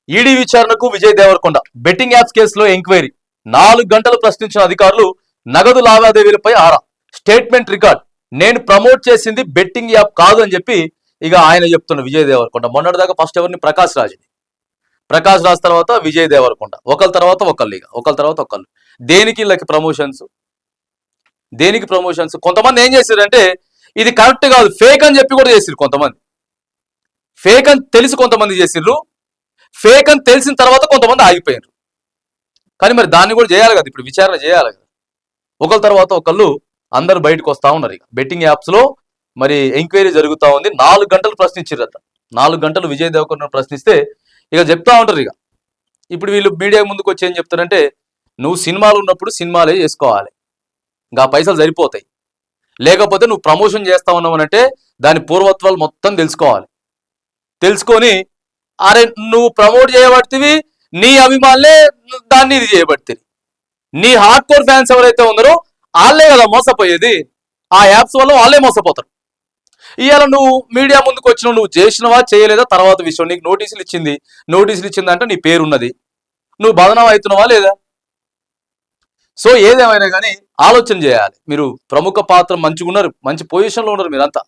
ED విచారణకు Vijay Devarakonda betting apps కేసులో enquiry 4 గంటలు ప్రశ్నించిన అధికారులు నగదు లావాదేవీలపై ఆరా స్టేట్మెంట్ రికార్డ్ నేను ప్రమోట్ చేసింది బెట్టింగ్ యాప్ కాదు అని చెప్పి ఇక ఆయన చెప్తున్న విజయ్ దేవరకొండ మొన్నటిదాకా ఫస్ట్ ఎవరిని ప్రకాష్ రాజ్ తర్వాత విజయ్ దేవరకొండ ఒకళ్ళ తర్వాత ఒకళ్ళు దేనికి వీళ్ళకి ప్రమోషన్స్ కొంతమంది ఏం చేశారంటే ఇది కరెక్ట్ కాదు ఫేక్ అని చెప్పి కూడా చేసిర్రు కొంతమంది ఫేక్ అని తెలిసి కొంతమంది చేసిర్రు ఫేక్ అని తెలిసిన తర్వాత కొంతమంది ఆగిపోయారు కానీ మరి దాన్ని కూడా చేయాలి కదా ఇప్పుడు విచారణ చేయాలి కదా ఒకళ్ళ తర్వాత ఒకళ్ళు అందరు బయటకు వస్తా ఉన్నారు ఇక బెట్టింగ్ యాప్స్ లో మరి ఎంక్వైరీ జరుగుతూ ఉంది 4 గంటలు ప్రశ్నించారట 4 గంటలు విజయ్ దేవరకొండ ప్రశ్నిస్తే ఇక చెప్తా ఉంటారు ఇక ఇప్పుడు వీళ్ళు మీడియా ముందుకు వచ్చి ఏం చెప్తారంటే నువ్వు సినిమాలు ఉన్నప్పుడు సినిమాలే చేసుకోవాలి ఇంకా పైసలు సరిపోతాయి లేకపోతే నువ్వు ప్రమోషన్ చేస్తా ఉన్నావనంటే దాని పూర్వత్వాలు మొత్తం తెలుసుకొని అరే నువ్వు ప్రమోట్ చేయబడితివి నీ అభిమానులే దాన్ని ఇది చేయబడితే నీ హార్డ్ కోర్ ఫ్యాన్స్ ఎవరైతే ఉన్నారో వాళ్ళే కదా మోసపోయేది ఆ యాప్స్ వల్ల వాళ్ళే మోసపోతారు ఇవాళ నువ్వు మీడియా ముందుకు వచ్చినావు నువ్వు చేసినవా చేయలేదా తర్వాత విషయం నీకు నోటీసులు ఇచ్చిందంటే నీ పేరున్నది నువ్వు బదనాం అవుతున్నావా లేదా సో ఏదేమైనా కానీ ఆలోచన చేయాలి మీరు ప్రముఖ పాత్ర మంచిగా ఉన్నారు మంచి పొజిషన్లో ఉన్నారు మీరంతా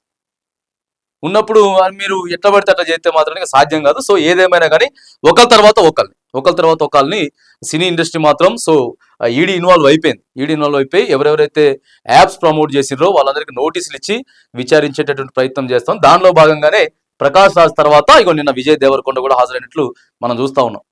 ఉన్నప్పుడు మీరు ఎట్లా పడితే అట్లా చేస్తే మాత్రం సాధ్యం కాదు సో ఏదేమైనా కానీ ఒకళ్ళ తర్వాత ఒకళ్ళని సినీ ఇండస్ట్రీ మాత్రం సో ఈడీ ఇన్వాల్వ్ అయిపోయి ఎవరెవరైతే యాప్స్ ప్రమోట్ చేసిర్రో వాళ్ళందరికీ నోటీసులు ఇచ్చి విచారించేటటువంటి ప్రయత్నం చేస్తాం దానిలో భాగంగానే ప్రకాష్ రాజ్ తర్వాత ఇగో నిన్న విజయ్ దేవరకొండ కూడా హాజరైనట్లు మనం చూస్తా ఉన్నాం